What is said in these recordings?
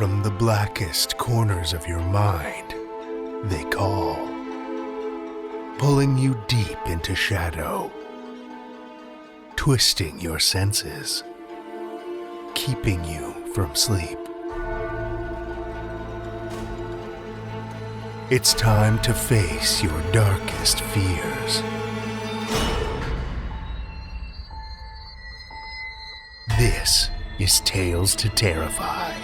from the blackest corners of your mind, they call, pulling you deep into shadow, twisting your senses, keeping you from sleep. It's time to face your darkest fears. This is Tales to Terrify.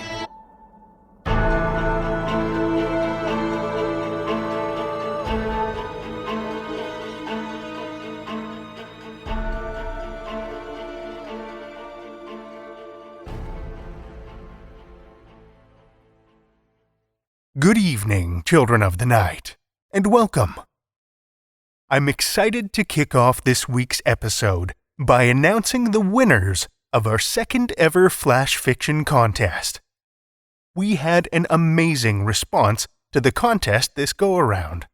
Good evening, children of the night, and welcome. I'm excited to kick off this week's episode by announcing the winners of our second ever flash fiction contest. We had an amazing response to the contest this go-around,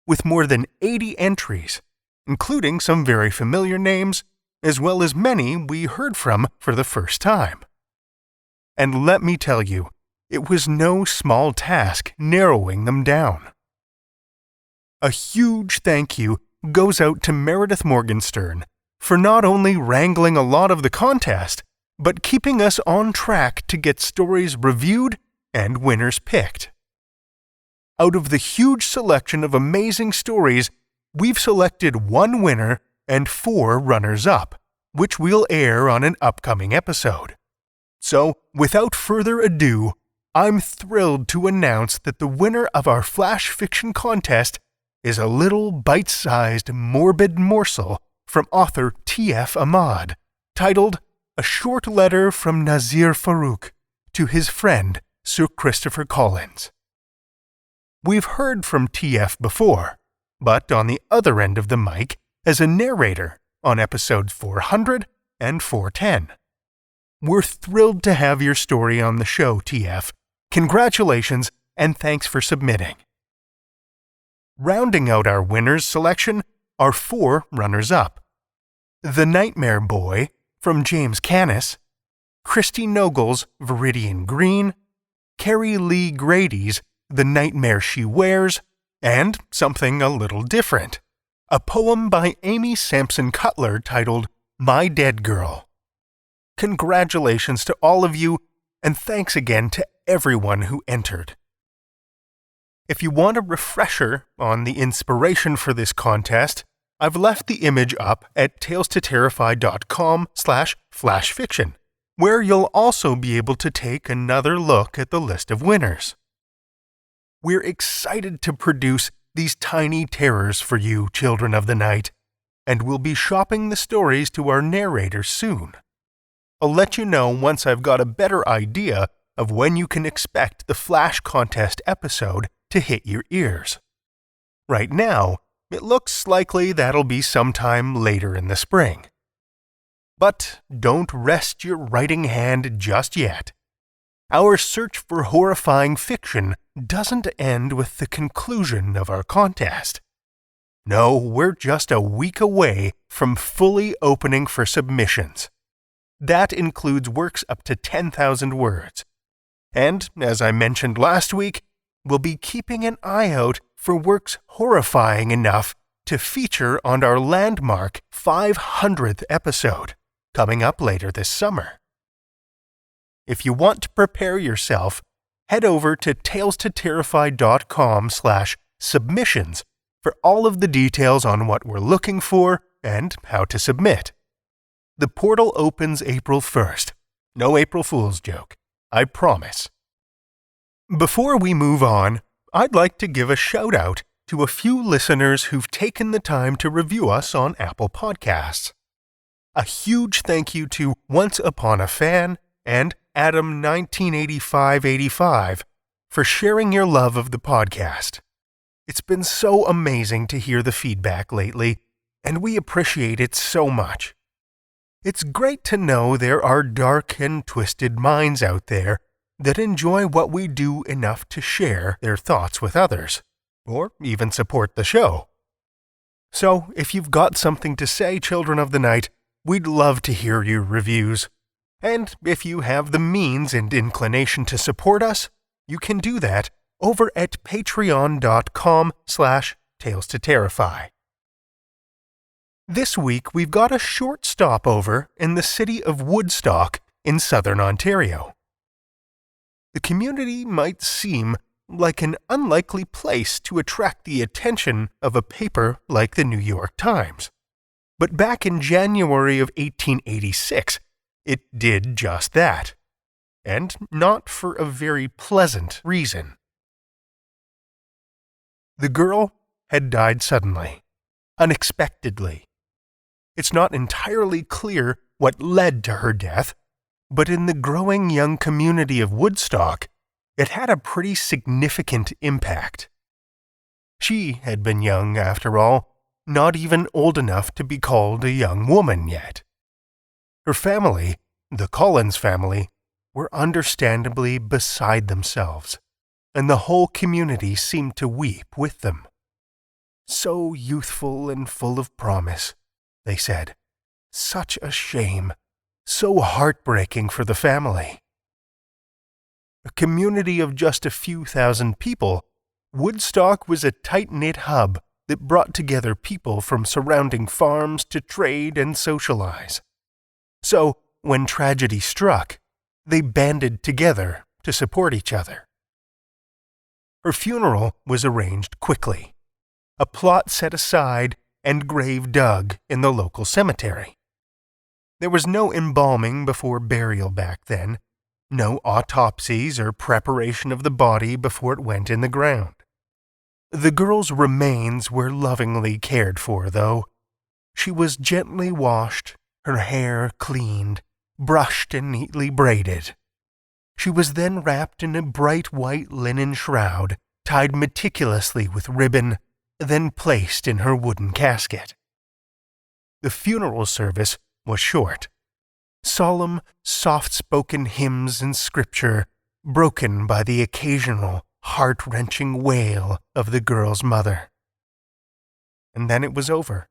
with more than 80 entries, including some very familiar names, as well as many we heard from for the first time. And let me tell you, it was no small task narrowing them down. A huge thank you goes out to Meredith Morgenstern for not only wrangling a lot of the contest, but keeping us on track to get stories reviewed and winners picked. Out of the huge selection of amazing stories, we've selected one winner and 4 runners-up, which we'll air on an upcoming episode. So, without further ado, I'm thrilled to announce that the winner of our flash fiction contest is a little bite-sized morbid morsel from author T.F. Ahmad, titled A Short Letter from Nazir Farouk to His Friend Sir Christopher Collins. We've heard from T.F. before, but on the other end of the mic as a narrator on episodes 400 and 410. We're thrilled to have your story on the show, T.F. Congratulations, and thanks for submitting. Rounding out our winners selection are 4 runners-up. The Nightmare Boy from James Canis, Christy Nogle's Viridian Green, Carrie Lee Grady's The Nightmare She Wears, and something a little different, a poem by Amy Sampson Cutler titled My Dead Girl. Congratulations to all of you, and thanks again to everyone who entered. If you want a refresher on the inspiration for this contest, I've left the image up at talestoterrify.com/flashfiction, where you'll also be able to take another look at the list of winners. We're excited to produce these tiny terrors for you, children of the night, and we'll be shopping the stories to our narrators soon. I'll let you know once I've got a better idea of when you can expect the Flash Contest episode to hit your ears. Right now, it looks likely that'll be sometime later in the spring. But don't rest your writing hand just yet. Our search for horrifying fiction doesn't end with the conclusion of our contest. No, we're just a week away from fully opening for submissions. That includes works up to 10,000 words. And, as I mentioned last week, we'll be keeping an eye out for works horrifying enough to feature on our landmark 500th episode, coming up later this summer. If you want to prepare yourself, head over to talestoterrify.com/submissions for all of the details on what we're looking for and how to submit. The portal opens April 1st. No April Fool's joke, I promise. Before we move on, I'd like to give a shout-out to a few listeners who've taken the time to review us on Apple Podcasts. A huge thank you to Once Upon a Fan and Adam198585 for sharing your love of the podcast. It's been so amazing to hear the feedback lately, and we appreciate it so much. It's great to know there are dark and twisted minds out there that enjoy what we do enough to share their thoughts with others, or even support the show. So, if you've got something to say, Children of the Night, we'd love to hear your reviews. And if you have the means and inclination to support us, you can do that over at patreon.com/Tales to Terrify. This week we've got a short stopover in the city of Woodstock in southern Ontario. The community might seem like an unlikely place to attract the attention of a paper like the New York Times. But back in January of 1886, it did just that. And not for a very pleasant reason. The girl had died suddenly, unexpectedly. It's not entirely clear what led to her death, but in the growing young community of Woodstock, it had a pretty significant impact. She had been young, after all, not even old enough to be called a young woman yet. Her family, the Collins family, were understandably beside themselves, and the whole community seemed to weep with them. So youthful and full of promise, they said. Such a shame, so heartbreaking for the family. A community of just a few thousand people, Woodstock was a tight-knit hub that brought together people from surrounding farms to trade and socialize. So, when tragedy struck, they banded together to support each other. Her funeral was arranged quickly, a plot set aside and grave dug in the local cemetery. There was no embalming before burial back then, no autopsies or preparation of the body before it went in the ground. The girl's remains were lovingly cared for, though. She was gently washed, her hair cleaned, brushed and neatly braided. She was then wrapped in a bright white linen shroud, tied meticulously with ribbon, then placed in her wooden casket. The funeral service was short. Solemn, soft-spoken hymns and scripture, broken by the occasional, heart-wrenching wail of the girl's mother. And then it was over.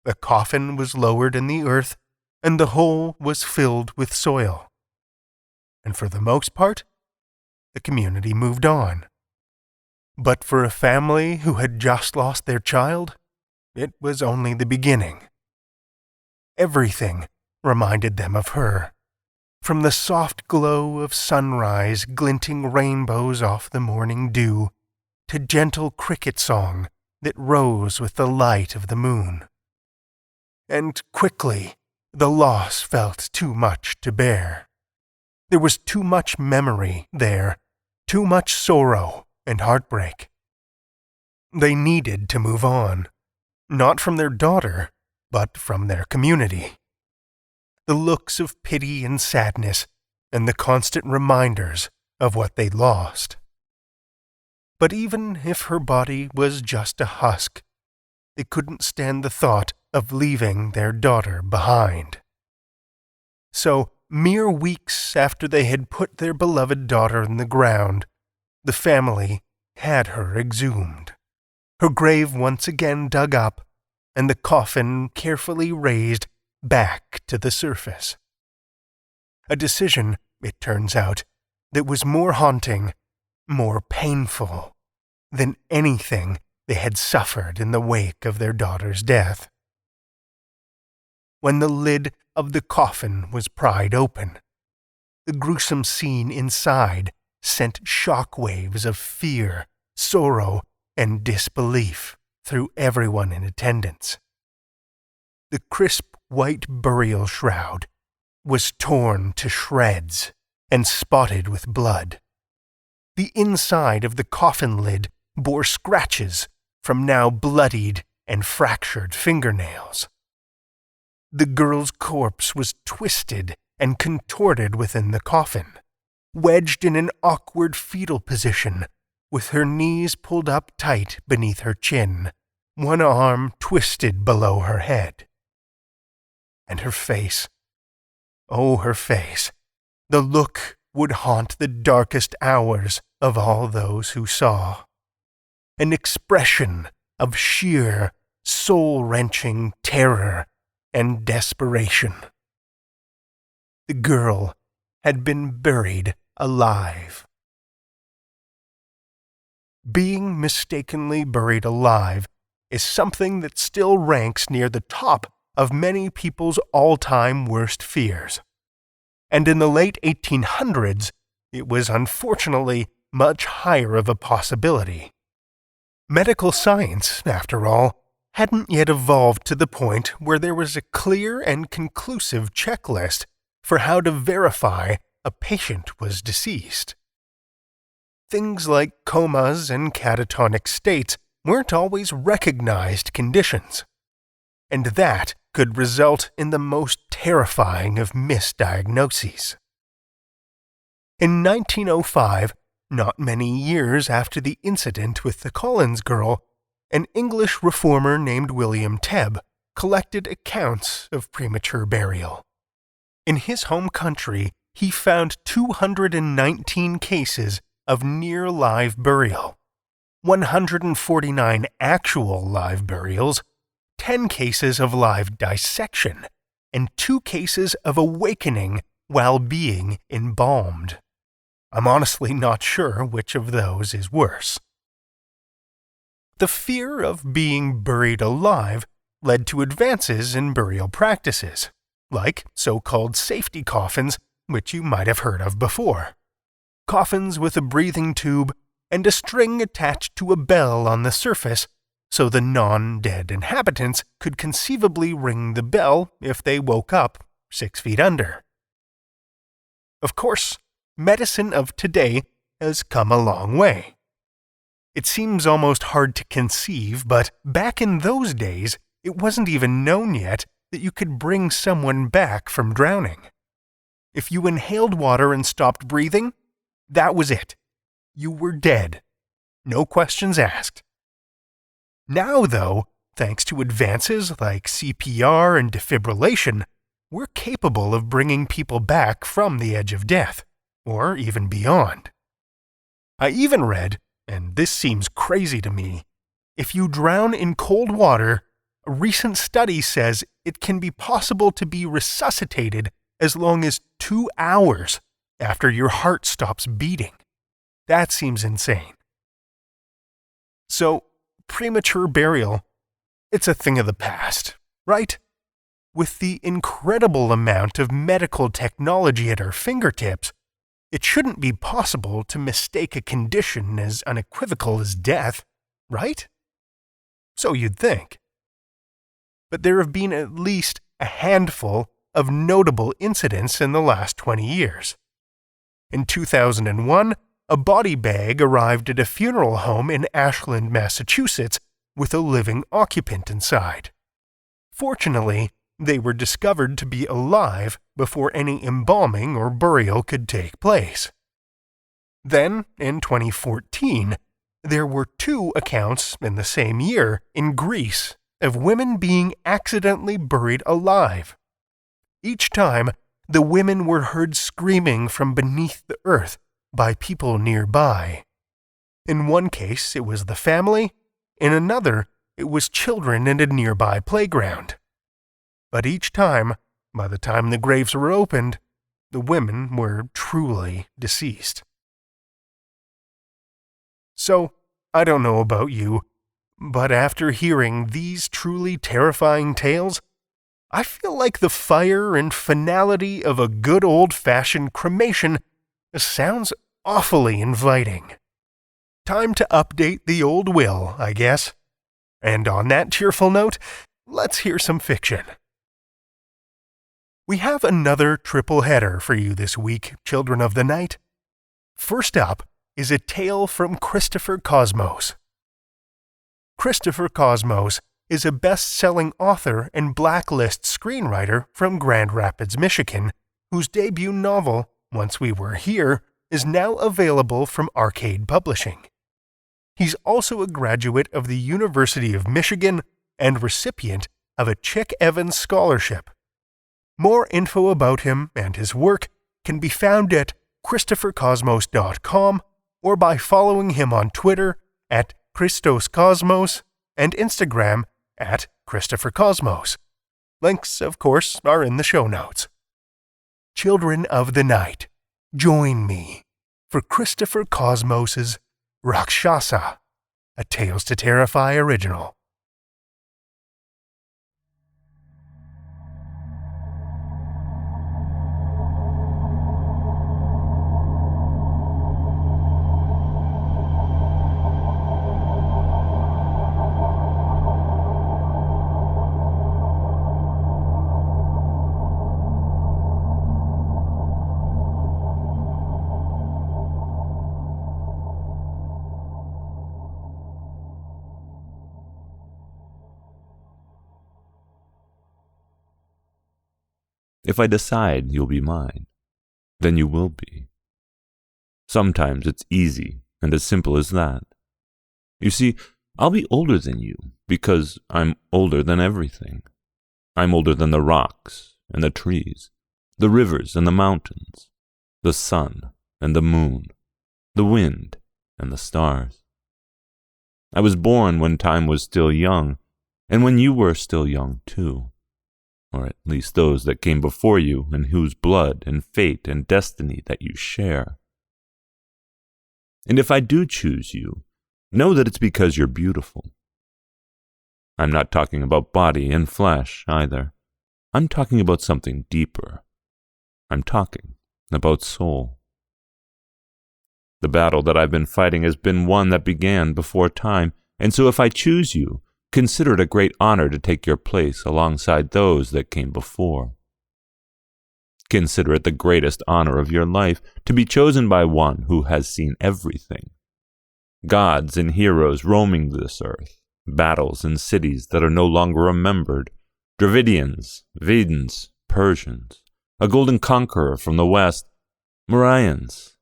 The coffin was lowered in the earth, and the hole was filled with soil. And for the most part, the community moved on. But for a family who had just lost their child, it was only the beginning. Everything reminded them of her, from the soft glow of sunrise glinting rainbows off the morning dew, to gentle cricket song that rose with the light of the moon. And quickly, the loss felt too much to bear. There was too much memory there, too much sorrow and heartbreak. They needed to move on, not from their daughter, but from their community. The looks of pity and sadness, and the constant reminders of what they'd lost. But even if her body was just a husk, they couldn't stand the thought of leaving their daughter behind. So, mere weeks after they had put their beloved daughter in the ground, the family had her exhumed, her grave once again dug up, and the coffin carefully raised back to the surface. A decision, it turns out, that was more haunting, more painful, than anything they had suffered in the wake of their daughter's death. When the lid of the coffin was pried open, the gruesome scene inside sent shock waves of fear, sorrow, and disbelief through everyone in attendance. The crisp white burial shroud was torn to shreds and spotted with blood. The inside of the coffin lid bore scratches from now bloodied and fractured fingernails. The girl's corpse was twisted and contorted within the coffin, wedged in an awkward fetal position, with her knees pulled up tight beneath her chin, one arm twisted below her head. And her face, oh, her face, the look would haunt the darkest hours of all those who saw. An expression of sheer, soul-wrenching terror and desperation. the girl had been buried alive. Being mistakenly buried alive is something that still ranks near the top of many people's all-time worst fears. And in the late 1800s, it was unfortunately much higher of a possibility. Medical science, after all, hadn't yet evolved to the point where there was a clear and conclusive checklist for how to verify a patient was deceased. Things like comas and catatonic states weren't always recognized conditions, and that could result in the most terrifying of misdiagnoses. In 1905, not many years after the incident with the Collins girl, an English reformer named William Tebb collected accounts of premature burial. In his home country, he found 219 cases of near live burial, 149 actual live burials, 10 cases of live dissection, and 2 cases of awakening while being embalmed. I'm honestly not sure which of those is worse. The fear of being buried alive led to advances in burial practices, like so-called safety coffins, which you might have heard of before. Coffins with a breathing tube and a string attached to a bell on the surface so the non-dead inhabitants could conceivably ring the bell if they woke up 6 feet under. Of course, medicine of today has come a long way. It seems almost hard to conceive, but back in those days, it wasn't even known yet that you could bring someone back from drowning. If you inhaled water and stopped breathing, that was it. You were dead. No questions asked. Now, though, thanks to advances like CPR and defibrillation, we're capable of bringing people back from the edge of death, or even beyond. I even read, and this seems crazy to me, if you drown in cold water, a recent study says it can be possible to be resuscitated as long as 2 hours after your heart stops beating. That seems insane. So, premature burial, it's a thing of the past, right? With the incredible amount of medical technology at our fingertips, it shouldn't be possible to mistake a condition as unequivocal as death, right? So you'd think. But there have been at least a handful of notable incidents in the last 20 years. In 2001, a body bag arrived at a funeral home in Ashland, Massachusetts, with a living occupant inside. Fortunately, they were discovered to be alive before any embalming or burial could take place. Then, in 2014, there were 2 accounts in the same year in Greece of women being accidentally buried alive. Each time, the women were heard screaming from beneath the earth by people nearby. In one case, it was the family. In another, it was children in a nearby playground. But each time, by the time the graves were opened, the women were truly deceased. So, I don't know about you, but after hearing these truly terrifying tales, I feel like the fire and finality of a good old-fashioned cremation sounds awfully inviting. Time to update the old will, I guess. And on that cheerful note, let's hear some fiction. We have another triple header for you this week, children of the night. First up is a tale from Christopher Cosmos. Christopher Cosmos is a best-selling author and Blacklist screenwriter from Grand Rapids, Michigan, whose debut novel, Once We Were Here, is now available from Arcade Publishing. He's also a graduate of the University of Michigan and recipient of a Chick Evans Scholarship. More info about him and his work can be found at christophercosmos.com or by following him on Twitter at ChristosCosmos and Instagram at ChristopherCosmos. Links, of course, are in the show notes. children of the night, join me for Christopher Cosmos's Rakshasa, a Tales to Terrify original. If I decide you'll be mine, then you will be. Sometimes it's easy and as simple as that. You see, I'll be older than you because I'm older than everything. I'm older than the rocks and the trees, the rivers and the mountains, the sun and the moon, the wind and the stars. I was born when time was still young, and when you were still young too. Or at least those that came before you and whose blood and fate and destiny that you share. And if I do choose you, know that it's because you're beautiful. I'm not talking about body and flesh either. I'm talking about something deeper. I'm talking about soul. The battle that I've been fighting has been one that began before time, and so if I choose you, consider it a great honor to take your place alongside those that came before. Consider it the greatest honor of your life to be chosen by one who has seen everything. Gods and heroes roaming this earth, battles and cities that are no longer remembered, Dravidians, Vedans, Persians, a golden conqueror from the west, Mauryaans,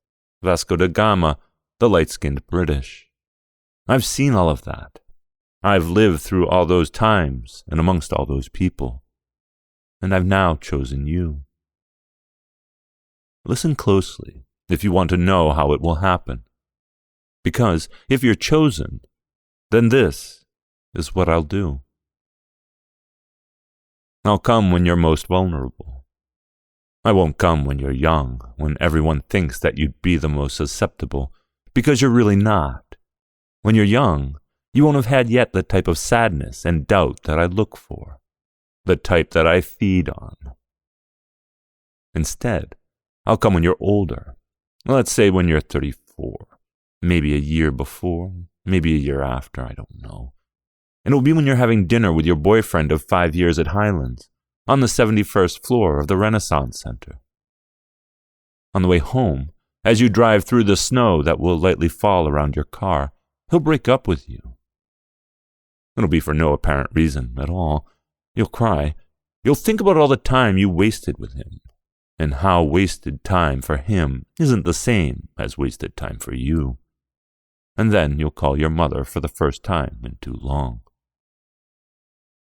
Vasco da Gama, the light-skinned British. I've seen all of that. I've lived through all those times and amongst all those people, and I've now chosen you. Listen closely if you want to know how it will happen, because if you're chosen, then this is what I'll do. I'll come when you're most vulnerable. I won't come when you're young, when everyone thinks that you'd be the most susceptible, because you're really not. When you're young, you won't have had yet the type of sadness and doubt that I look for, the type that I feed on. Instead, I'll come when you're older. Let's say when you're 34, maybe a year before, maybe a year after, I don't know. And it'll be when you're having dinner with your boyfriend of 5 years at Highlands, on the 71st floor of the Renaissance Center. On the way home, as you drive through the snow that will lightly fall around your car, he'll break up with you. It'll be for no apparent reason at all. You'll cry. You'll think about all the time you wasted with him, and how wasted time for him isn't the same as wasted time for you. And then you'll call your mother for the first time in too long.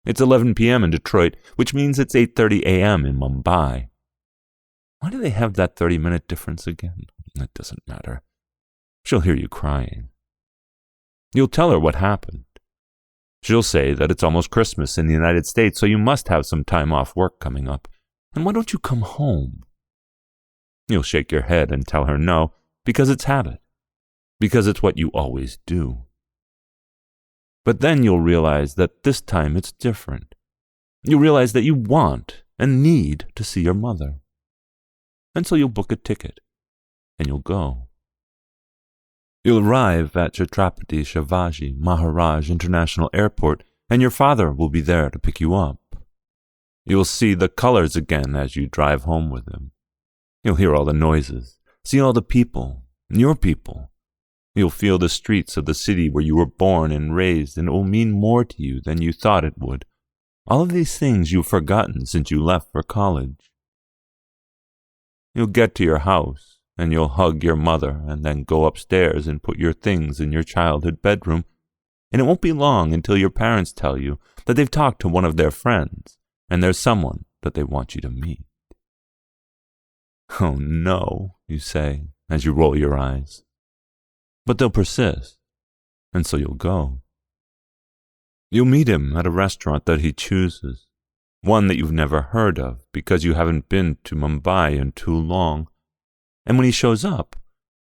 It's 11 p.m. in Detroit, which means it's 8:30 a.m. in Mumbai. Why do they have that 30-minute difference again? It doesn't matter. She'll hear you crying. You'll tell her what happened. She'll say that it's almost Christmas in the United States, so you must have some time off work coming up. And why don't you come home? You'll shake your head and tell her no, because it's habit, because it's what you always do. But then you'll realize that this time it's different. You'll realize that you want and need to see your mother. And so you'll book a ticket, and you'll go. You'll arrive at Chhatrapati Shivaji Maharaj International Airport, and your father will be there to pick you up. You'll see the colors again as you drive home with him. You'll hear all the noises, see all the people, your people. You'll feel the streets of the city where you were born and raised, and it will mean more to you than you thought it would. All of these things you've forgotten since you left for college. You'll get to your house, and you'll hug your mother and then go upstairs and put your things in your childhood bedroom, and it won't be long until your parents tell you that they've talked to one of their friends, and there's someone that they want you to meet. Oh no, you say, as you roll your eyes. But they'll persist, and so you'll go. You'll meet him at a restaurant that he chooses. one that you've never heard of because you haven't been to Mumbai in too long. And when he shows up,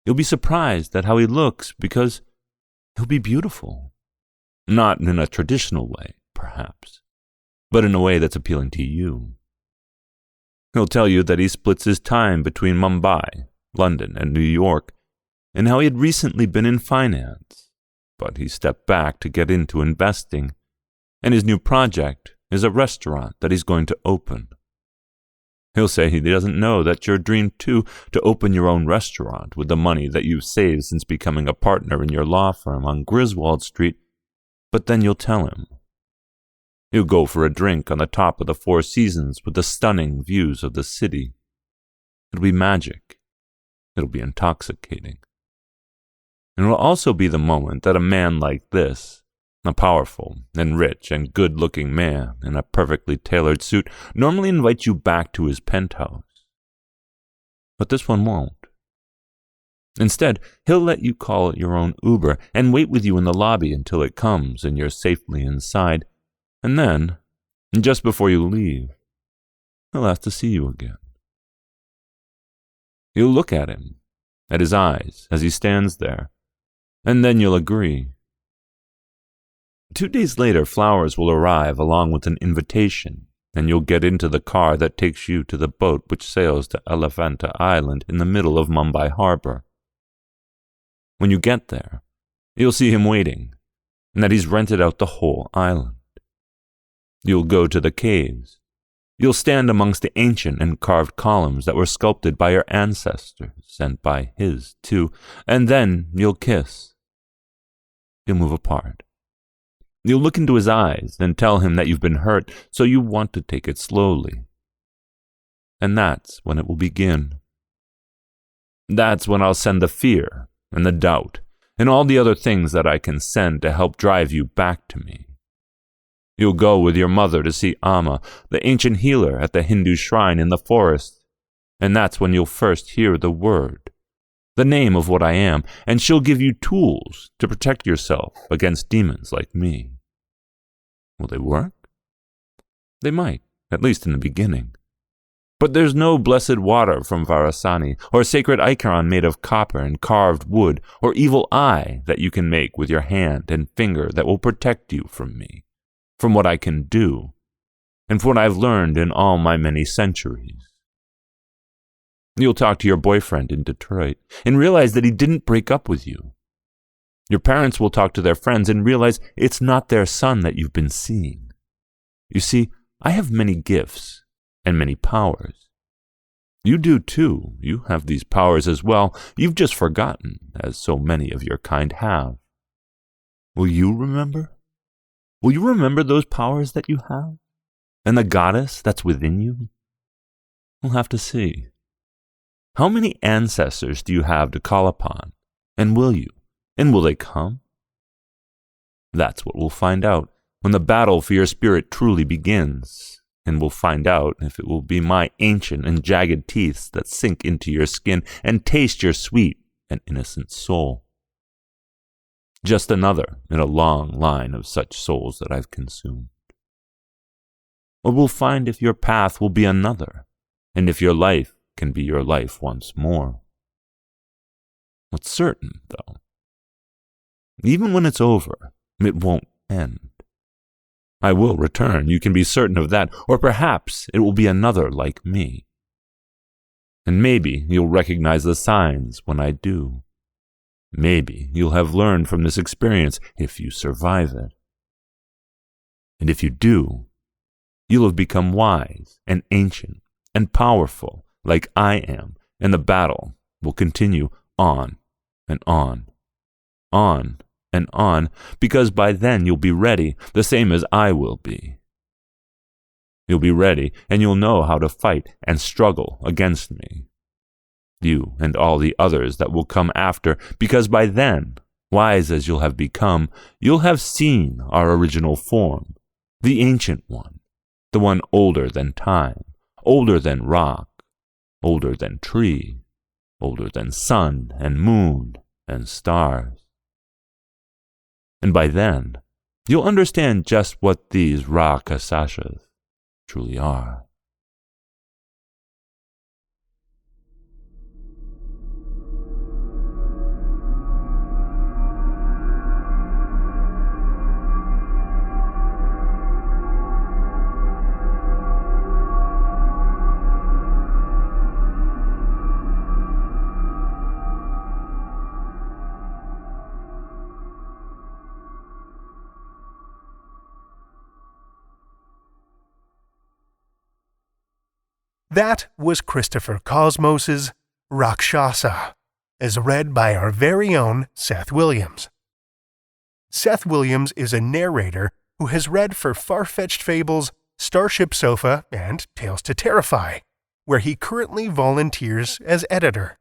you'll be surprised at how he looks because he'll be beautiful. Not in a traditional way, perhaps, but in a way that's appealing to you. He'll tell you that he splits his time between Mumbai, London, and New York, and how he had recently been in finance, but he stepped back to get into investing, and his new project is a restaurant that he's going to open. He'll say he doesn't know that your dream too to open your own restaurant with the money that you've saved since becoming a partner in your law firm on Griswold Street, but then you'll tell him. You'll go for a drink on the top of the Four Seasons with the stunning views of the city. It'll be magic. It'll be intoxicating. And it'll also be the moment that a man like this, a powerful and rich and good-looking man in a perfectly tailored suit, normally invites you back to his penthouse. But this one won't. Instead, he'll let you call your own Uber and wait with you in the lobby until it comes and you're safely inside. And then, just before you leave, he'll ask to see you again. You'll look at him, at his eyes as he stands there, and then you'll agree. 2 days later, flowers will arrive along with an invitation, and you'll get into the car that takes you to the boat which sails to Elephanta Island in the middle of Mumbai Harbor. When you get there, you'll see him waiting, and that he's rented out the whole island. You'll go to the caves. You'll stand amongst the ancient and carved columns that were sculpted by your ancestors, and by his too, and then you'll kiss. You'll move apart. You'll look into his eyes and tell him that you've been hurt, so you want to take it slowly. And that's when it will begin. That's when I'll send the fear and the doubt and all the other things that I can send to help drive you back to me. You'll go with your mother to see Amma, the ancient healer at the Hindu shrine in the forest, and that's when you'll first hear the word, the name of what I am, and she'll give you tools to protect yourself against demons like me. Will they work? They might, at least in the beginning. But there's no blessed water from Varasani, or sacred icon made of copper and carved wood, or evil eye that you can make with your hand and finger that will protect you from me, from what I can do, and from what I've learned in all my many centuries. You'll talk to your boyfriend in Detroit and realize that he didn't break up with you. Your parents will talk to their friends and realize it's not their son that you've been seeing. You see, I have many gifts and many powers. You do too. You have these powers as well. You've just forgotten, as so many of your kind have. Will you remember? Will you remember those powers that you have? And the goddess that's within you? We'll have to see. How many ancestors do you have to call upon? And will you? And will they come? That's what we'll find out when the battle for your spirit truly begins. And we'll find out if it will be my ancient and jagged teeth that sink into your skin and taste your sweet and innocent soul. Just another in a long line of such souls that I've consumed. Or we'll find if your path will be another, and if your life can be your life once more. What's certain, though, even when it's over, it won't end. I will return, you can be certain of that, or perhaps it will be another like me. And maybe you'll recognize the signs when I do. Maybe you'll have learned from this experience if you survive it. And if you do, you'll have become wise and ancient and powerful like I am, and the battle will continue on and on, on and on, because by then you'll be ready, the same as I will be. You'll be ready, and you'll know how to fight and struggle against me. You and all the others that will come after, because by then, wise as you'll have become, you'll have seen our original form, the ancient one, the one older than time, older than rock, older than tree, older than sun and moon and stars. And by then, you'll understand just what these Rakshasas, truly are. That was Christopher Cosmos's Rakshasa, as read by our very own Seth Williams. Seth Williams is a narrator who has read for Far-Fetched Fables, Starship Sofa, and Tales to Terrify, where he currently volunteers as editor.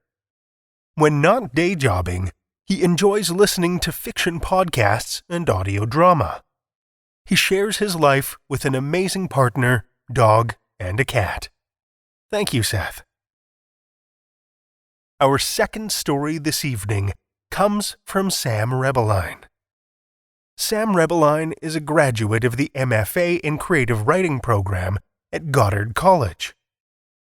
When not day jobbing, he enjoys listening to fiction podcasts and audio drama. He shares his life with an amazing partner, dog, and a cat. Thank you, Seth. Our second story this evening comes from Sam Rebelein. Sam Rebelein is a graduate of the MFA in Creative Writing program at Goddard College.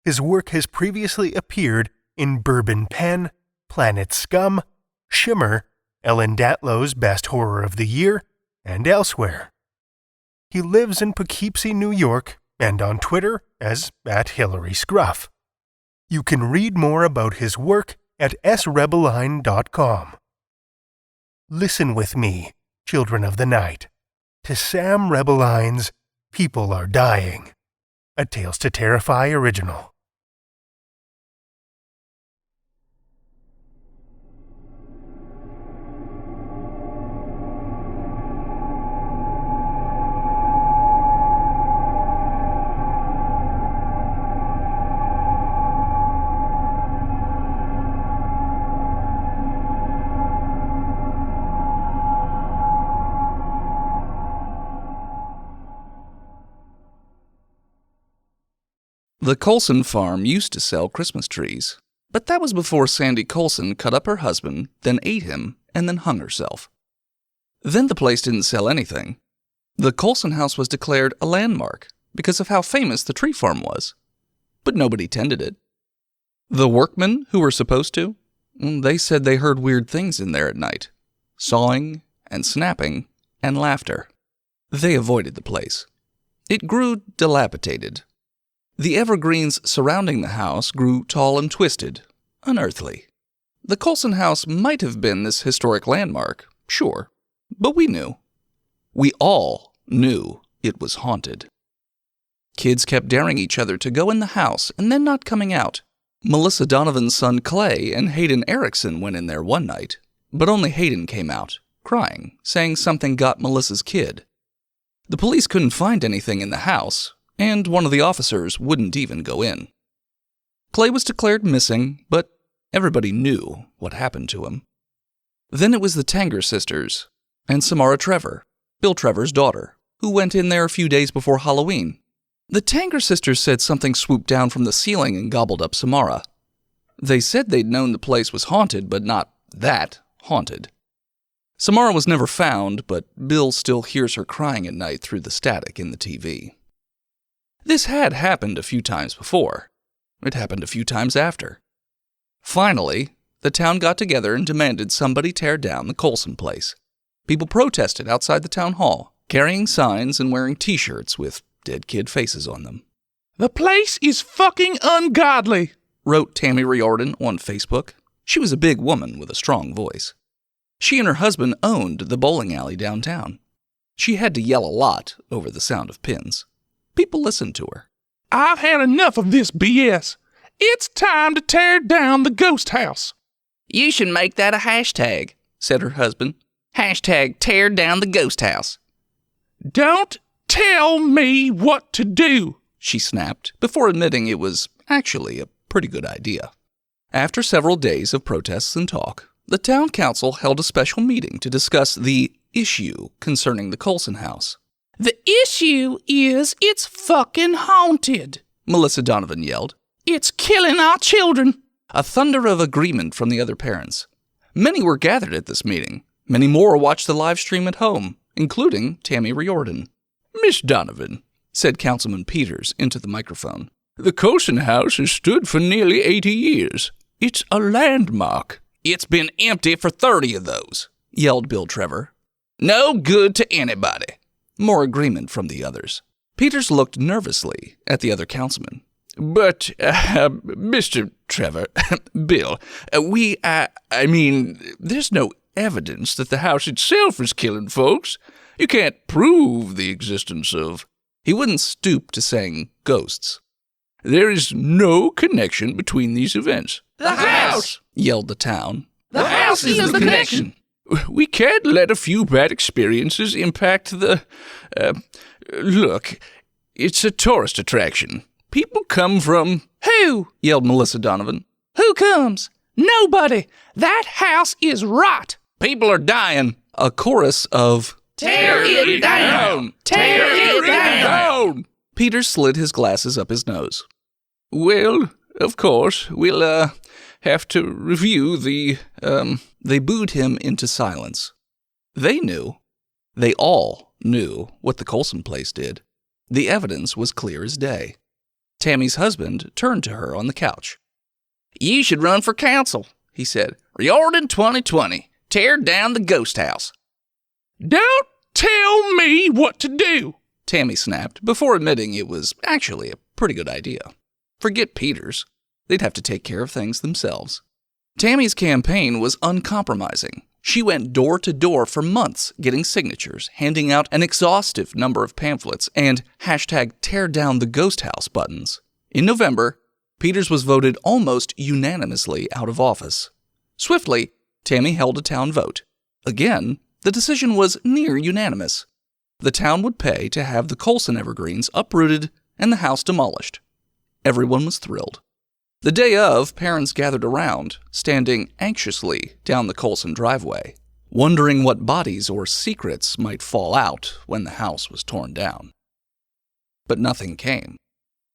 His work has previously appeared in Bourbon Pen, Planet Scum, Shimmer, Ellen Datlow's Best Horror of the Year, and elsewhere. He lives in Poughkeepsie, New York, and on Twitter as @HillaryScruff. You can read more about his work at srebelein.com. Listen with me, children of the night, to Sam Rebelein's People Are Dying, a Tales to Terrify original. The Colson farm used to sell Christmas trees, but that was before Sandy Colson cut up her husband, then ate him, and then hung herself. Then the place didn't sell anything. The Colson house was declared a landmark because of how famous the tree farm was, but nobody tended it. The workmen who were supposed to, they said they heard weird things in there at night, sawing and snapping and laughter. They avoided the place. It grew dilapidated. The evergreens surrounding the house grew tall and twisted, unearthly. The Colson house might have been this historic landmark, sure, but we knew. We all knew it was haunted. Kids kept daring each other to go in the house and then not coming out. Melissa Donovan's son Clay and Hayden Erickson went in there one night, but only Hayden came out, crying, saying something got Melissa's kid. The police couldn't find anything in the house, and one of the officers wouldn't even go in. Clay was declared missing, but everybody knew what happened to him. Then it was the Tanger sisters, and Samara Trevor, Bill Trevor's daughter, who went in there a few days before Halloween. The Tanger sisters said something swooped down from the ceiling and gobbled up Samara. They said they'd known the place was haunted, but not that haunted. Samara was never found, but Bill still hears her crying at night through the static in the TV. This had happened a few times before. It happened a few times after. Finally, the town got together and demanded somebody tear down the Colson place. People protested outside the town hall, carrying signs and wearing t-shirts with dead kid faces on them. "The place is fucking ungodly," wrote Tammy Riordan on Facebook. She was a big woman with a strong voice. She and her husband owned the bowling alley downtown. She had to yell a lot over the sound of pins. People listened to her. "I've had enough of this BS. It's time to tear down the ghost house." "You should make that a hashtag," said her husband. Hashtag tear down the ghost house. "Don't tell me what to do," she snapped, before admitting it was actually a pretty good idea. After several days of protests and talk, the town council held a special meeting to discuss the issue concerning the Colson house. "The issue is it's fucking haunted," Melissa Donovan yelled. "It's killing our children." A thunder of agreement from the other parents. Many were gathered at this meeting. Many more watched the live stream at home, including Tammy Riordan. "Miss Donovan, said Councilman Peters into the microphone. "The Colson house has stood for nearly 80 years. It's a landmark." "It's been empty for 30 of those," yelled Bill Trevor. "No good to anybody." More agreement from the others. Peters looked nervously at the other councilman. "But, Mr. Trevor, Bill, I mean, there's no evidence that the house itself is killing folks. You can't prove the existence of..." He wouldn't stoop to saying ghosts. "There is no connection between these events." "The house!" yelled the town. "The house is the connection!" "We can't let a few bad experiences impact the... Look, it's a tourist attraction. People come from..." "Who?" yelled Melissa Donovan. "Who comes? Nobody! That house is rot!" "People are dying." A chorus of... "Tear it down! Tear it down!" Peter slid his glasses up his nose. "Well, of course, we'll, have to review the, They booed him into silence. They knew. They all knew what the Colson place did. The evidence was clear as day. Tammy's husband turned to her on the couch. "You should run for council," he said. "Riordan 2020. Tear down the ghost house." Don't tell me what to do. Tammy snapped before admitting it was actually a pretty good idea. Forget Peters. They'd have to take care of things themselves. Tammy's campaign was uncompromising. She went door to door for months getting signatures, handing out an exhaustive number of pamphlets, and #TearDownTheGhostHouse buttons. In November, Peters was voted almost unanimously out of office. Swiftly, Tammy held a town vote. Again, the decision was near unanimous. The town would pay to have the Colson evergreens uprooted and the house demolished. Everyone was thrilled. The day of, parents gathered around, standing anxiously down the Colson driveway, wondering what bodies or secrets might fall out when the house was torn down. But nothing came.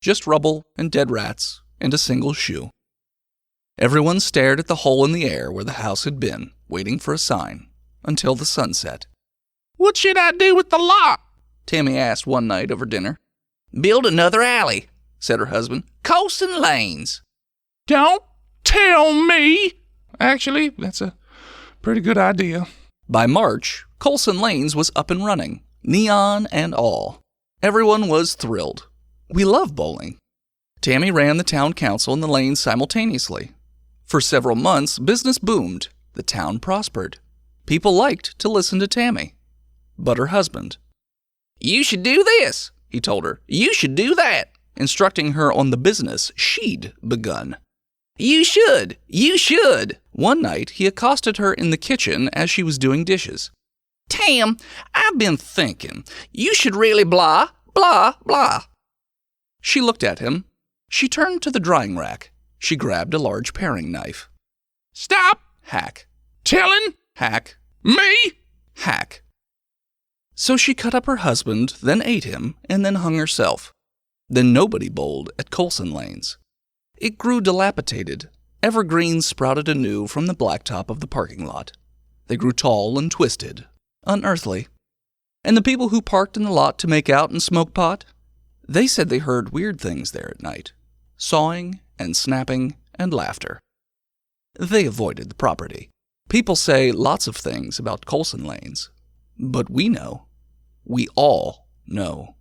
Just rubble and dead rats and a single shoe. Everyone stared at the hole in the air where the house had been, waiting for a sign, until the sun set. What should I do with the lot? Tammy asked one night over dinner. "Build another alley," said her husband. "Colson Lanes." Don't tell me. Actually, that's a pretty good idea. By March, Colson Lanes was up and running, neon and all. Everyone was thrilled. We love bowling. Tammy ran the town council and the lanes simultaneously. For several months, business boomed. The town prospered. People liked to listen to Tammy. But her husband. "You should do this," he told her. "You should do that," instructing her on the business she'd begun. "You should. You should." One night, he accosted her in the kitchen as she was doing dishes. "Tam, I've been thinking. You should really blah, blah, blah." She looked at him. She turned to the drying rack. She grabbed a large paring knife. Stop. Hack. Telling Hack. me. Hack. So she cut up her husband, then ate him, and then hung herself. Then nobody bowled at Colson Lanes. It grew dilapidated. Evergreens sprouted anew from the blacktop of the parking lot. They grew tall and twisted, unearthly. And the people who parked in the lot to make out and smoke pot, they said they heard weird things there at night, sawing and snapping and laughter. They avoided the property. People say lots of things about Colson Lanes, but we know, we all know,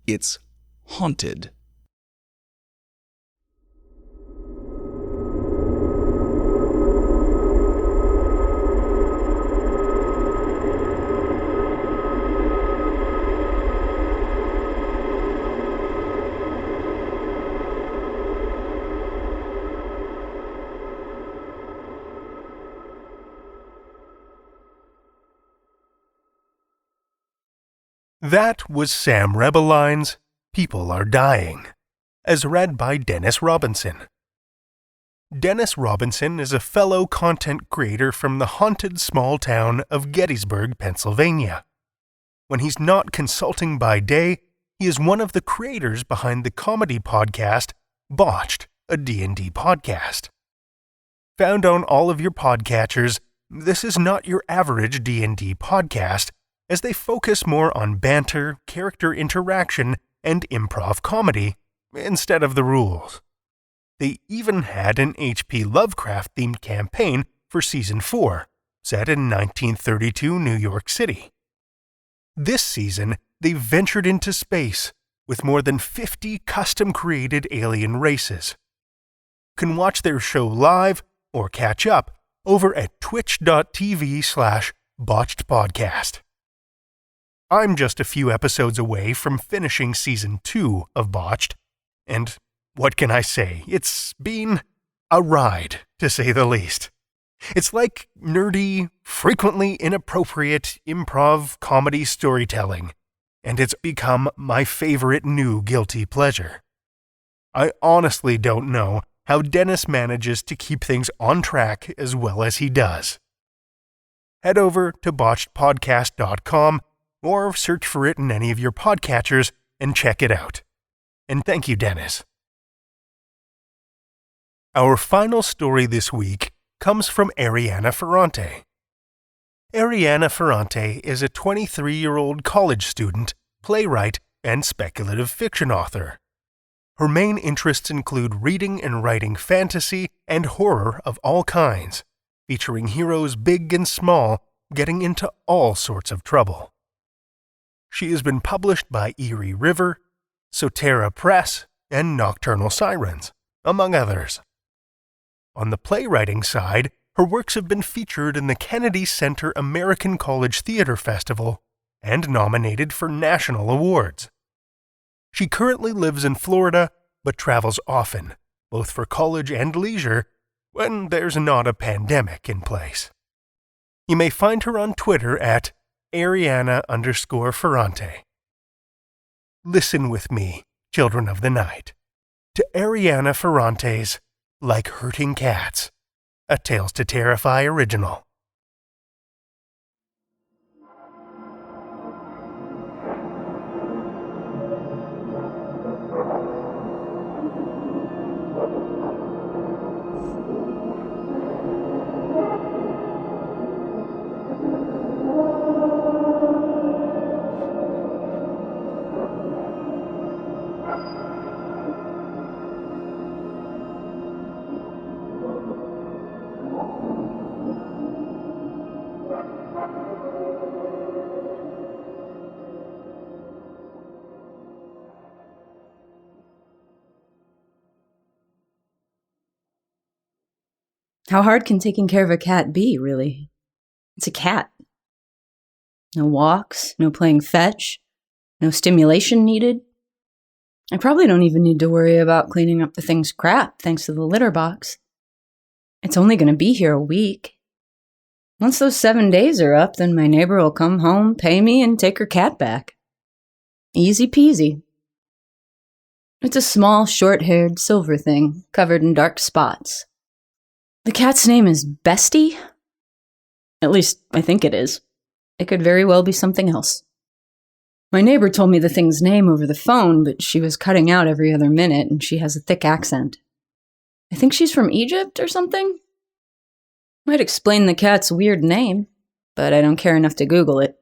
it's haunted. That was Sam Rebelein's People Are Dying, as read by Dennis Robinson. Dennis Robinson is a fellow content creator from the haunted small town of Gettysburg, Pennsylvania. When he's not consulting by day, he is one of the creators behind the comedy podcast Botched, a D&D podcast. Found on all of your podcatchers, this is not your average D&D podcast, as they focus more on banter, character interaction, and improv comedy instead of the rules. They even had an H.P. Lovecraft-themed campaign for Season 4, set in 1932 New York City. This season, they ventured into space with more than 50 custom-created alien races. You can watch their show live or catch up over at twitch.tv/botchedpodcast. I'm just a few episodes away from finishing Season 2 of Botched, and what can I say? It's been a ride, to say the least. It's like nerdy, frequently inappropriate improv comedy storytelling, and it's become my favorite new guilty pleasure. I honestly don't know how Dennis manages to keep things on track as well as he does. Head over to botchedpodcast.com or search for it in any of your podcatchers and check it out. And thank you, Dennis. Our final story this week comes from Ariana Ferrante. Ariana Ferrante is a 23-year-old college student, playwright, and speculative fiction author. Her main interests include reading and writing fantasy and horror of all kinds, featuring heroes big and small getting into all sorts of trouble. She has been published by Erie River, Sotera Press, and Nocturnal Sirens, among others. On the playwriting side, her works have been featured in the Kennedy Center American College Theater Festival and nominated for national awards. She currently lives in Florida, but travels often, both for college and leisure, when there's not a pandemic in place. You may find her on Twitter at Ariana_Ferrante. Listen with me, children of the night, to Ariana Ferrante's Like Hurting Cats, a Tales to Terrify original. How hard can taking care of a cat be, really? It's a cat. No walks, no playing fetch, no stimulation needed. I probably don't even need to worry about cleaning up the thing's crap thanks to the litter box. It's only going to be here a week. Once those 7 days are up, then my neighbor will come home, pay me, and take her cat back. Easy peasy. It's a small, short-haired, silver thing, covered in dark spots. The cat's name is Bestie? At least, I think it is. It could very well be something else. My neighbor told me the thing's name over the phone, but she was cutting out every other minute, and she has a thick accent. I think she's from Egypt or something? Might explain the cat's weird name, but I don't care enough to Google it.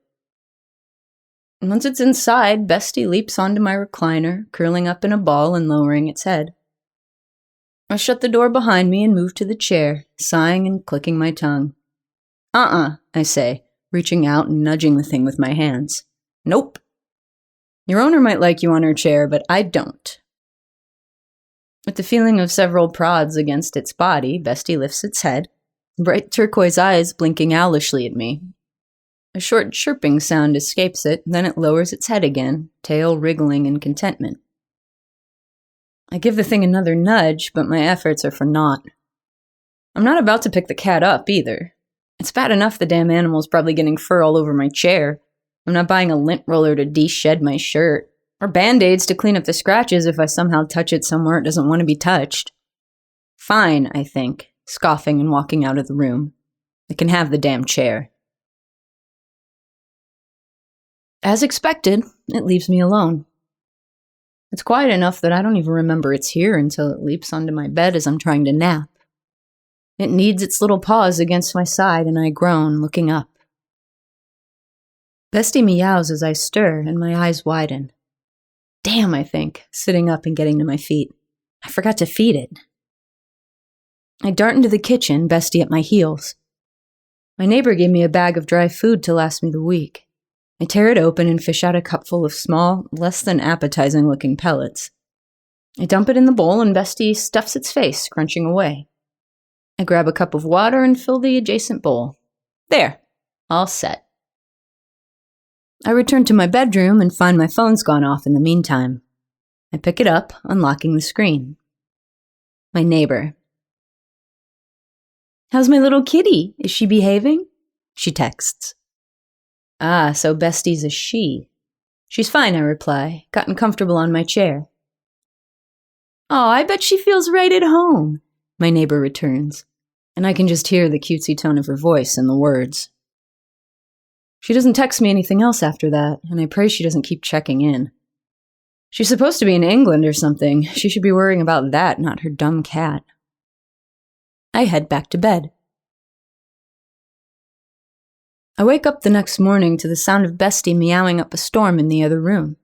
Once it's inside, Bestie leaps onto my recliner, curling up in a ball and lowering its head. I shut the door behind me and move to the chair, sighing and clicking my tongue. I say, reaching out and nudging the thing with my hands. Nope. Your owner might like you on her chair, but I don't. With the feeling of several prods against its body, Bestie lifts its head, bright turquoise eyes blinking owlishly at me. A short chirping sound escapes it, then it lowers its head again, tail wriggling in contentment. I give the thing another nudge, but my efforts are for naught. I'm not about to pick the cat up, either. It's bad enough the damn animal's probably getting fur all over my chair. I'm not buying a lint roller to de-shed my shirt, or Band-Aids to clean up the scratches if I somehow touch it somewhere it doesn't want to be touched. Fine, I think, scoffing and walking out of the room. It can have the damn chair. As expected, it leaves me alone. It's quiet enough that I don't even remember it's here until it leaps onto my bed as I'm trying to nap. It kneads its little paws against my side and I groan, looking up. Bestie meows as I stir and my eyes widen. Damn, I think, sitting up and getting to my feet. I forgot to feed it. I dart into the kitchen, Bestie at my heels. My neighbor gave me a bag of dry food to last me the week. I tear it open and fish out a cupful of small, less than appetizing-looking pellets. I dump it in the bowl and Bestie stuffs its face, crunching away. I grab a cup of water and fill the adjacent bowl. There, all set. I return to my bedroom and find my phone's gone off in the meantime. I pick it up, unlocking the screen. My neighbor. How's my little kitty? Is she behaving? She texts. Ah, so Bestie's a she. She's fine, I reply, gotten comfortable on my chair. Oh, I bet she feels right at home, my neighbor returns, and I can just hear the cutesy tone of her voice and the words. She doesn't text me anything else after that, and I pray she doesn't keep checking in. She's supposed to be in England or something. She should be worrying about that, not her dumb cat. I head back to bed. I wake up the next morning to the sound of Bestie meowing up a storm in the other room.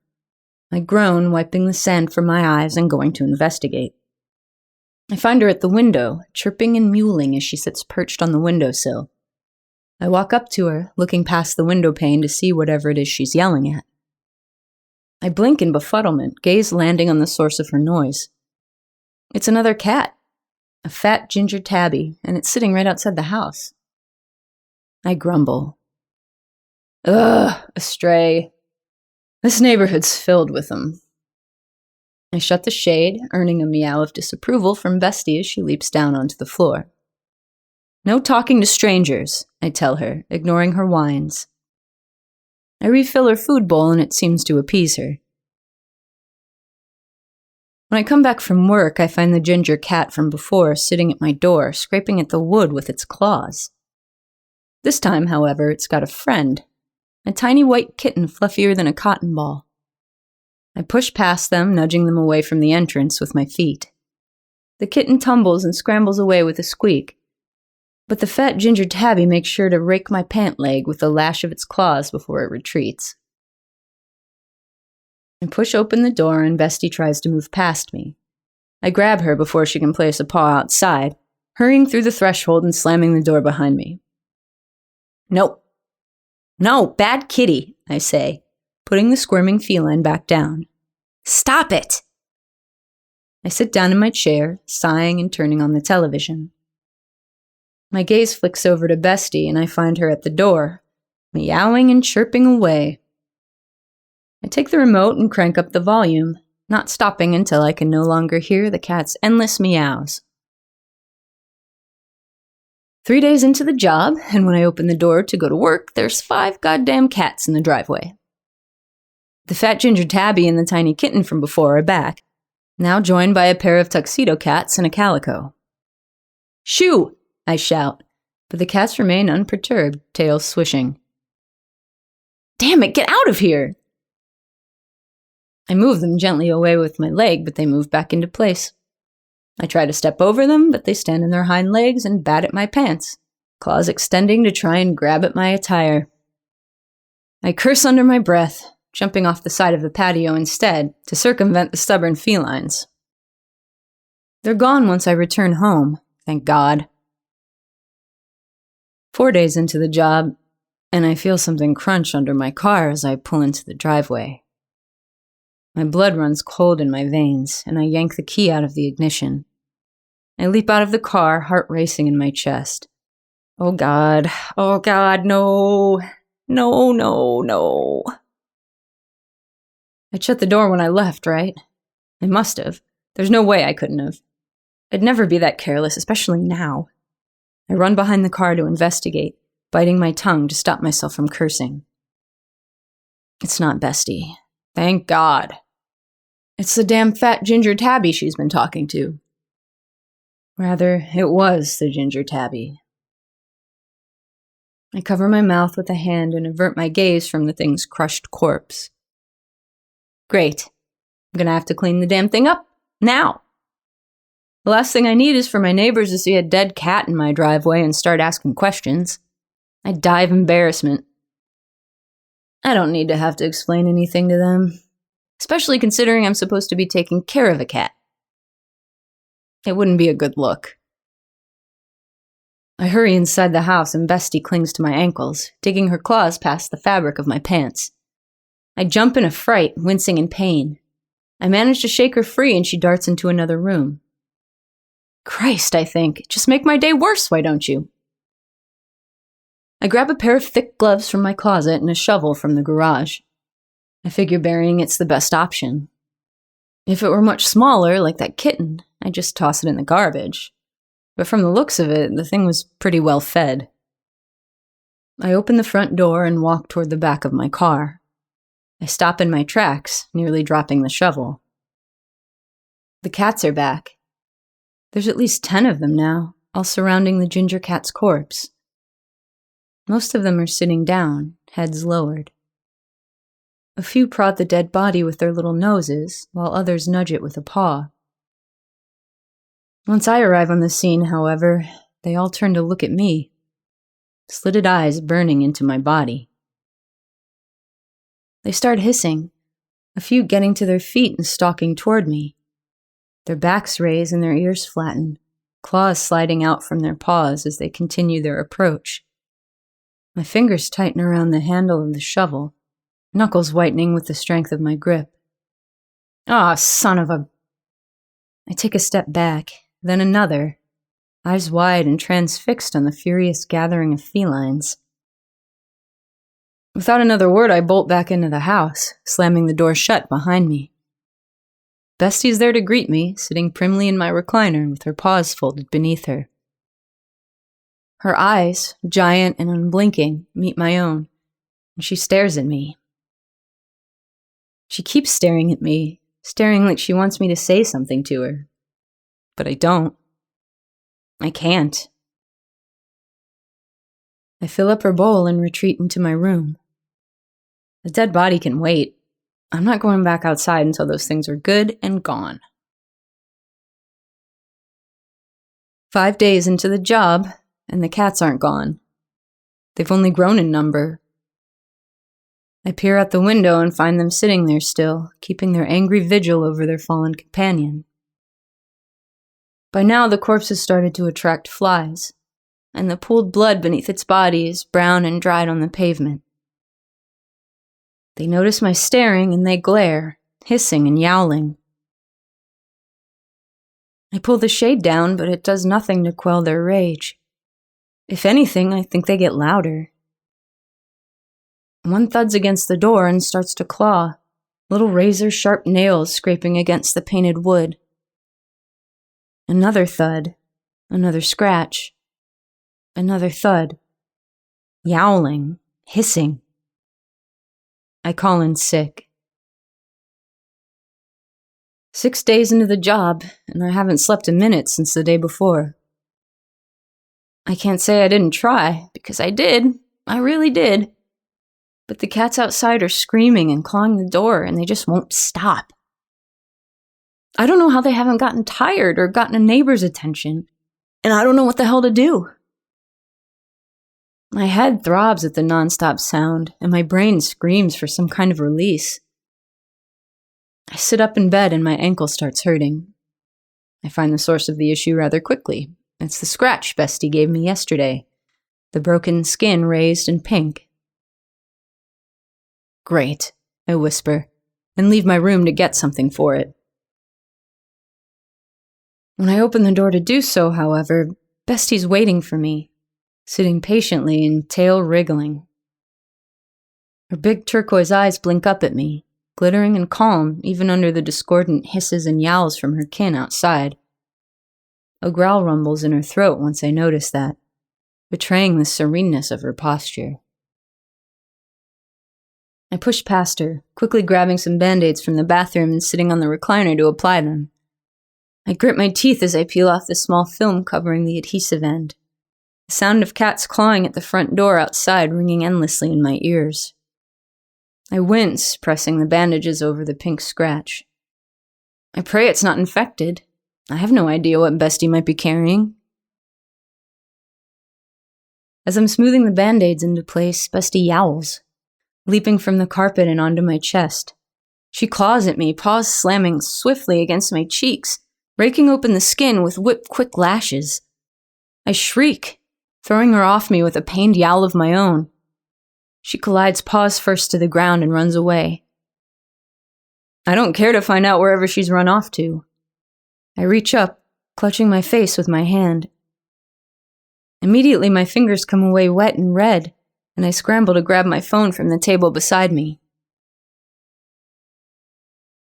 I groan, wiping the sand from my eyes and going to investigate. I find her at the window, chirping and mewling as she sits perched on the windowsill. I walk up to her, looking past the window pane to see whatever it is she's yelling at. I blink in befuddlement, gaze landing on the source of her noise. It's another cat, a fat ginger tabby, and it's sitting right outside the house. I grumble. Ugh, a stray. This neighborhood's filled with them. I shut the shade, earning a meow of disapproval from Bestie as she leaps down onto the floor. No talking to strangers, I tell her, ignoring her whines. I refill her food bowl and it seems to appease her. When I come back from work, I find the ginger cat from before sitting at my door, scraping at the wood with its claws. This time, however, it's got a friend, a tiny white kitten fluffier than a cotton ball. I push past them, nudging them away from the entrance with my feet. The kitten tumbles and scrambles away with a squeak, but the fat ginger tabby makes sure to rake my pant leg with the lash of its claws before it retreats. I push open the door and Bestie tries to move past me. I grab her before she can place a paw outside, hurrying through the threshold and slamming the door behind me. Nope. No, bad kitty, I say, putting the squirming feline back down. Stop it! I sit down in my chair, sighing and turning on the television. My gaze flicks over to Bestie and I find her at the door, meowing and chirping away. I take the remote and crank up the volume, not stopping until I can no longer hear the cat's endless meows. 3 days into the job, and when I open the door to go to work, there's 5 goddamn cats in the driveway. The fat ginger tabby and the tiny kitten from before are back, now joined by a pair of tuxedo cats and a calico. Shoo! I shout, but the cats remain unperturbed, tails swishing. Damn it, get out of here! I move them gently away with my leg, but they move back into place. I try to step over them, but they stand on their hind legs and bat at my pants, claws extending to try and grab at my attire. I curse under my breath, jumping off the side of the patio instead to circumvent the stubborn felines. They're gone once I return home, thank God. 4 days into the job, and I feel something crunch under my car as I pull into the driveway. My blood runs cold in my veins, and I yank the key out of the ignition. I leap out of the car, heart racing in my chest. Oh God, no. No, no, no. I'd shut the door when I left, right? I must have. There's no way I couldn't have. I'd never be that careless, especially now. I run behind the car to investigate, biting my tongue to stop myself from cursing. It's not Bestie. Thank God. It's the damn fat ginger tabby she's been talking to. Rather, it was the ginger tabby. I cover my mouth with a hand and avert my gaze from the thing's crushed corpse. Great. I'm gonna have to clean the damn thing up. Now! The last thing I need is for my neighbors to see a dead cat in my driveway and start asking questions. I'd die of embarrassment. I don't need to have to explain anything to them. especially considering I'm supposed to be taking care of a cat. It wouldn't be a good look. I hurry inside the house and Bestie clings to my ankles, digging her claws past the fabric of my pants. I jump in a fright, wincing in pain. I manage to shake her free and she darts into another room. Christ, I think, just make my day worse, why don't you? I grab a pair of thick gloves from my closet and a shovel from the garage. I figure burying it's the best option. If it were much smaller, like that kitten, I'd just toss it in the garbage. But from the looks of it, the thing was pretty well fed. I open the front door and walk toward the back of my car. I stop in my tracks, nearly dropping the shovel. The cats are back. There's at least 10 of them now, all surrounding the ginger cat's corpse. Most of them are sitting down, heads lowered. A few prod the dead body with their little noses, while others nudge it with a paw. Once I arrive on the scene, however, they all turn to look at me, slitted eyes burning into my body. They start hissing, a few getting to their feet and stalking toward me. Their backs raise and their ears flatten, claws sliding out from their paws as they continue their approach. My fingers tighten around the handle of the shovel, knuckles whitening with the strength of my grip. Ah, son of a... I take a step back, then another, eyes wide and transfixed on the furious gathering of felines. Without another word, I bolt back into the house, slamming the door shut behind me. Bestie's there to greet me, sitting primly in my recliner with her paws folded beneath her. Her eyes, giant and unblinking, meet my own, and she stares at me. She keeps staring at me, staring like she wants me to say something to her. But I don't. I can't. I fill up her bowl and retreat into my room. The dead body can wait. I'm not going back outside until those things are good and gone. 5 days into the job, and the cats aren't gone. They've only grown in number. I peer out the window and find them sitting there still, keeping their angry vigil over their fallen companion. By now, the corpse has started to attract flies, and the pooled blood beneath its body is brown and dried on the pavement. They notice my staring and they glare, hissing and yowling. I pull the shade down, but it does nothing to quell their rage. If anything, I think they get louder. One thuds against the door and starts to claw, little razor-sharp nails scraping against the painted wood. Another thud, another scratch, another thud. Yowling, hissing. I call in sick. 6 days into the job, and I haven't slept a minute since the day before. I can't say I didn't try, because I did. I really did. But the cats outside are screaming and clawing the door, and they just won't stop. I don't know how they haven't gotten tired or gotten a neighbor's attention, and I don't know what the hell to do. My head throbs at the nonstop sound, and my brain screams for some kind of release. I sit up in bed and my ankle starts hurting. I find the source of the issue rather quickly. It's the scratch Bestie gave me yesterday, the broken skin raised and pink. Great, I whisper, and leave my room to get something for it. When I open the door to do so, however, Bestie's waiting for me, sitting patiently and tail wriggling. Her big turquoise eyes blink up at me, glittering and calm even under the discordant hisses and yowls from her kin outside. A growl rumbles in her throat once I notice that, betraying the sereneness of her posture. I push past her, quickly grabbing some Band-Aids from the bathroom and sitting on the recliner to apply them. I grit my teeth as I peel off the small film covering the adhesive end, the sound of cats clawing at the front door outside ringing endlessly in my ears. I wince, pressing the bandages over the pink scratch. I pray it's not infected. I have no idea what Bestie might be carrying. As I'm smoothing the Band-Aids into place, Bestie yowls, leaping from the carpet and onto my chest. She claws at me, paws slamming swiftly against my cheeks, raking open the skin with whip-quick lashes. I shriek, throwing her off me with a pained yowl of my own. She collides paws first to the ground and runs away. I don't care to find out wherever she's run off to. I reach up, clutching my face with my hand. Immediately, my fingers come away wet and red, and I scramble to grab my phone from the table beside me.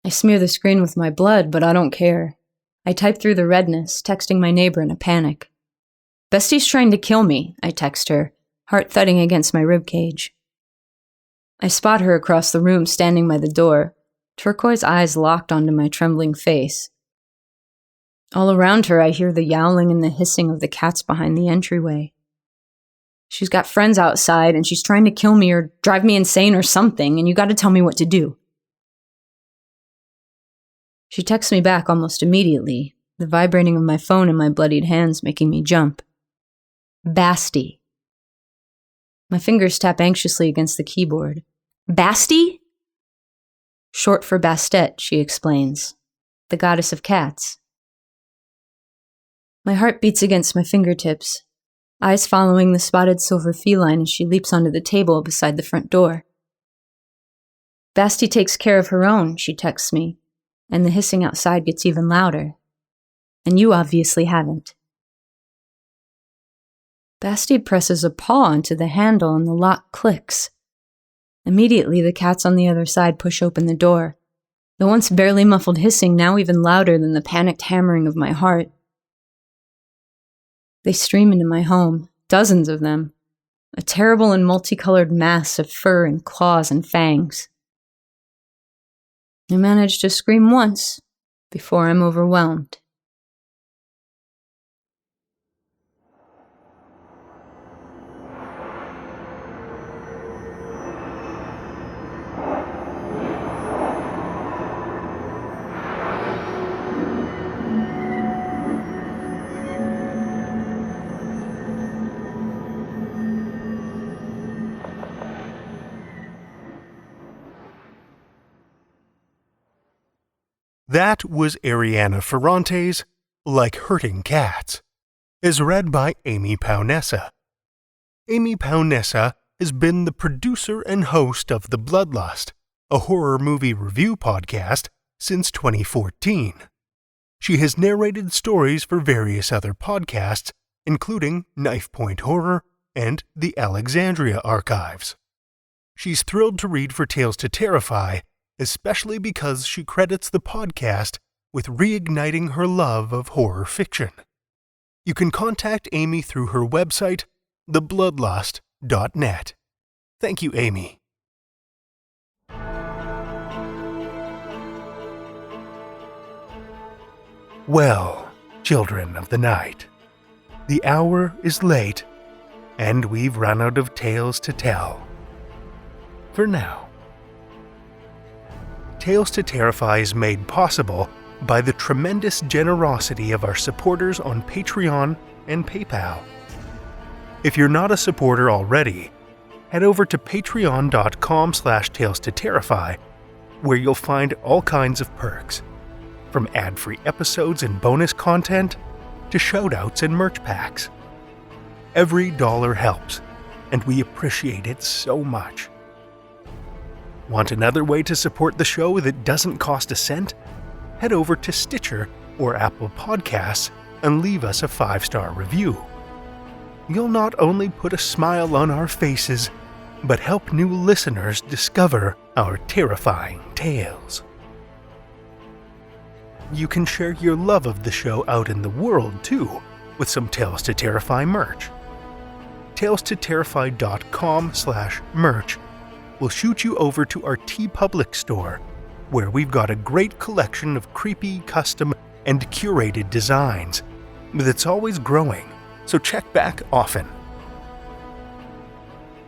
I smear the screen with my blood, but I don't care. I type through the redness, texting my neighbor in a panic. "Bestie's trying to kill me," I text her, heart thudding against my ribcage. I spot her across the room standing by the door, turquoise eyes locked onto my trembling face. All around her, I hear the yowling and the hissing of the cats behind the entryway. She's got friends outside, and she's trying to kill me or drive me insane or something, and you gotta tell me what to do. She texts me back almost immediately, the vibrating of my phone in my bloodied hands making me jump. Basti. My fingers tap anxiously against the keyboard. Basti? Short for Bastet, she explains. The goddess of cats. My heart beats against my fingertips, eyes following the spotted silver feline as she leaps onto the table beside the front door. Basti takes care of her own, she texts me, and the hissing outside gets even louder. And you obviously haven't. Basti presses a paw onto the handle and the lock clicks. Immediately, the cats on the other side push open the door, the once barely muffled hissing now even louder than the panicked hammering of my heart. They stream into my home, dozens of them, a terrible and multicolored mass of fur and claws and fangs. I manage to scream once before I'm overwhelmed. That was Ariana Ferrante's Like Hurting Cats, as read by Amy Paonessa. Amy Paonessa has been the producer and host of The Bloodlust, a horror movie review podcast, since 2014. She has narrated stories for various other podcasts, including Knife Point Horror and The Alexandria Archives. She's thrilled to read for Tales to Terrify, especially because she credits the podcast with reigniting her love of horror fiction. You can contact Amy through her website, thebloodlust.net. Thank you, Amy. Well, children of the night, the hour is late, and we've run out of tales to tell. For now. Tales to Terrify is made possible by the tremendous generosity of our supporters on Patreon and PayPal. If you're not a supporter already, head over to patreon.com/Tales to Terrify, where you'll find all kinds of perks, from ad-free episodes and bonus content to shoutouts and merch packs. Every dollar helps, and we appreciate it so much. Want another way to support the show that doesn't cost a cent? Head over to Stitcher or Apple Podcasts and leave us a 5-star review. You'll not only put a smile on our faces, but help new listeners discover our terrifying tales. You can share your love of the show out in the world, too, with some Tales to Terrify merch. TalesToTerrify.com/merch will shoot you over to our TeePublic store, where we've got a great collection of creepy, custom, and curated designs that's always growing, so check back often.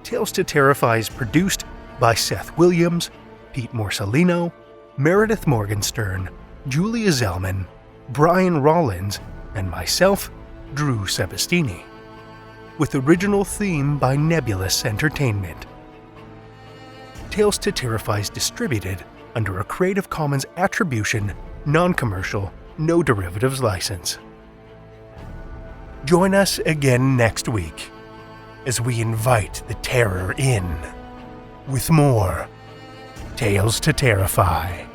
Tales to Terrify is produced by Seth Williams, Pete Morcellino, Meredith Morgenstern, Julia Zellman, Brian Rollins, and myself, Drew Sebastini, with original theme by Nebulous Entertainment. Tales to Terrify is distributed under a Creative Commons Attribution, Non-Commercial, No Derivatives license. Join us again next week as we invite the terror in with more Tales to Terrify.